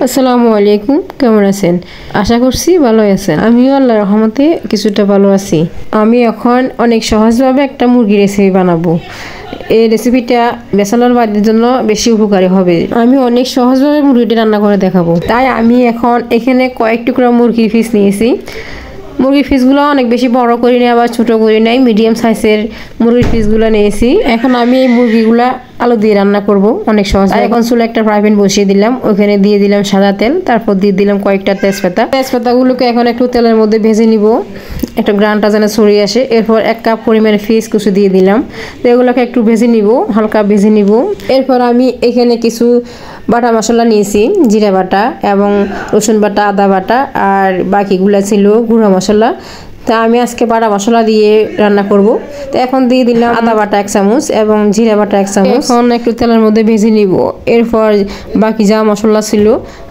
আসসালামু আলাইকুম, কেমন আছেন? আশা করছি ভালো আছেন। আমিও আল্লাহর রহমতে কিছুটা ভালো আছি। আমি এখন অনেক সহজভাবে একটা মুরগি রেসিপি বানাবো। এই রেসিপিটা ব্যাচেলর বাড়ির জন্য বেশি উপকারী হবে। আমি অনেক সহজভাবে মুরগিটা রান্না করে দেখাবো। তাই আমি এখন এখানে কয়েক টুকরা মুরগির পিস নিয়েছি। মুরগির পিসগুলো অনেক বেশি বড় করি নাই, আবার ছোট করি নাই, মিডিয়াম সাইজের মুরগির পিসগুলো নিয়েছি। এখন আমি এই মুরগিগুলা আলু দিয়ে রান্না করব অনেক সহজ। এখন চুলে একটা ফ্রাই প্যান বসিয়ে দিলাম, ওখানে দিয়ে দিলাম সাদা তেল, তারপর দিয়ে দিলাম কয়েকটা তেজপাতাগুলোকে এখন একটু তেলের মধ্যে ভেজে নিব, একটু গ্রানটা যেন ছড়িয়ে আসে। এরপর 1 কাপ পরিমাণে ফিশ কুচি দিয়ে দিলাম, তো এগুলোকে একটু ভেজে নিব, হালকা ভেজে নিব। এরপর আমি এখানে কিছু বাটা মশলা নিয়েছি, জিরা বাটা এবং রসুন বাটা, আদা বাটা, আর বাকিগুলো ছিল গুঁড়া মশলা। তা আমি আজকে বাটা মশলা দিয়ে রান্না করব। তো এখন দিয়ে দিলাম আদা বাটা 1 চামচ এবং জিরা বাটা 1 চামচ। এখন একটু তেলের মধ্যে ভেজে নিব। এরপর বাকি যা মশলা ছিল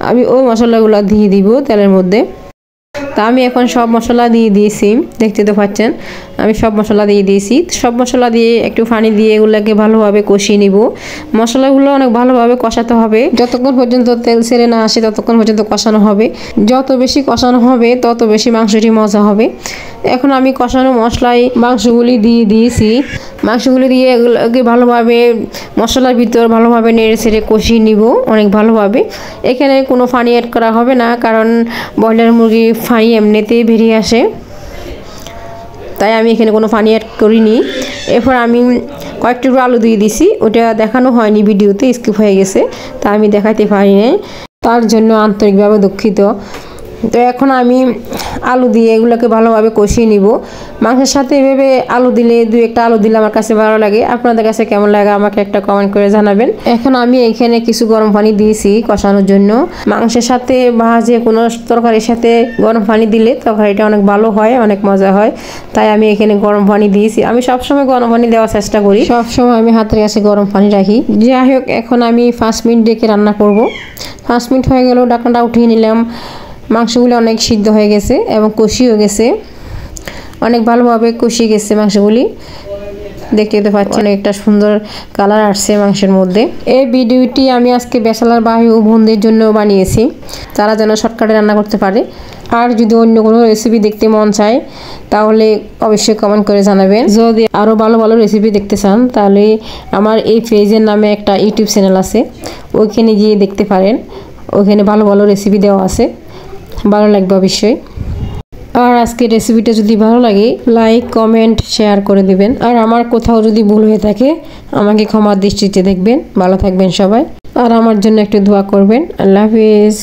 আমি ওই মশলাগুলো দিয়ে দিব তেলের মধ্যে। তা আমি এখন সব মশলা দিয়ে দিয়েছি, দেখতে তো পাচ্ছেন আমি সব মশলা দিয়ে দিয়েছি। সব মশলা দিয়ে একটু পানি দিয়ে এগুলোকে ভালোভাবে কষিয়ে নিব। মশলাগুলো অনেক ভালোভাবে কষাতে হবে, যতক্ষণ পর্যন্ত তেল ছেড়ে না আসে ততক্ষণ পর্যন্ত কষানো হবে। যত বেশি কষানো হবে তত বেশি মাংসটি মজা হবে। এখন আমি কষানো মশলায় মাংসগুলি দিয়ে দিয়েছি। মাংসগুলি দিয়ে এগুলোকে ভালোভাবে মশলার ভিতর ভালোভাবে নেড়ে ছেড়ে কষিয়ে নিব অনেক ভালোভাবে। এখানে কোনো পানি অ্যাড করা হবে না, কারণ ব্রয়লার মুরগি পানি এমনিতেই বেরিয়ে আসে, তাই আমি এখানে কোনো পানি অ্যাড করিনি। এরপর আমি কয়েকটি আলু দিয়ে দিছি, ওটা দেখানো হয়নি ভিডিওতে, স্কিপ হয়ে গেছে, তা আমি দেখাতে পারি নাই, তার জন্য আন্তরিকভাবে দুঃখিত। তো এখন আমি আলু দিয়ে এগুলোকে ভালোভাবে কষিয়ে নিব। মাংসের সাথে এভাবে আলু দিলে 2-1টা আলু দিলে আমার কাছে ভালো লাগে। আপনাদের কাছে কেমন লাগে আমাকে একটা কমেন্ট করে জানাবেন। এখন আমি এখানে কিছু গরম পানি দিয়েছি কষানোর জন্য। মাংসের সাথে বা যে কোনো তরকারির সাথে গরম পানি দিলে তরকারিটা অনেক ভালো হয়, অনেক মজা হয়, তাই আমি এখানে গরম পানি দিয়েছি। আমি সবসময় গরম পানি দেওয়ার চেষ্টা করি, সবসময় আমি হাতের কাছে গরম পানি রাখি। যাই হোক, এখন আমি 5 মিনিট ডেকে রান্না করব। 5 মিনিট হয়ে গেল, ঢাকনাটা উঠিয়ে নিলাম। মাংসগুলো অনেক সিদ্ধ হয়ে গেছে এবং কষিও গেছে, অনেক ভালোভাবে কষিয়ে গেছে মাংসগুলি, দেখতে তো পাচ্ছেন একটা সুন্দর কালার আসছে মাংসের মধ্যে। এই ভিডিওটি আমি আজকে ব্যাচেলর ভাই ও বোনদের জন্য বানিয়েছি, তারা যেন শর্টকাটে রান্না করতে পারে। আর যদি অন্য কোনো রেসিপি দেখতে মন চায় তাহলে অবশ্যই কমেন্ট করে জানাবেন। যদি আরও ভালো ভালো রেসিপি দেখতে চান তাহলে আমার এই পেজের নামে একটা ইউটিউব চ্যানেল আছে, ওইখানে গিয়ে দেখতে পারেন, ওইখানে ভালো ভালো রেসিপি দেওয়া আছে, ভালো লাগবে অবশ্যই। আর আজকের রেসিপিটা যদি ভালো লাগে লাইক, কমেন্ট, শেয়ার করে দিবেন। আর আমার কোথাও যদি ভুল হয়ে থাকে আমাকে ক্ষমার দৃষ্টিতে দেখবেন। ভালো থাকবেন সবাই, আর আমার জন্য একটু দোয়া করবেন। আল্লাহ হাফেজ।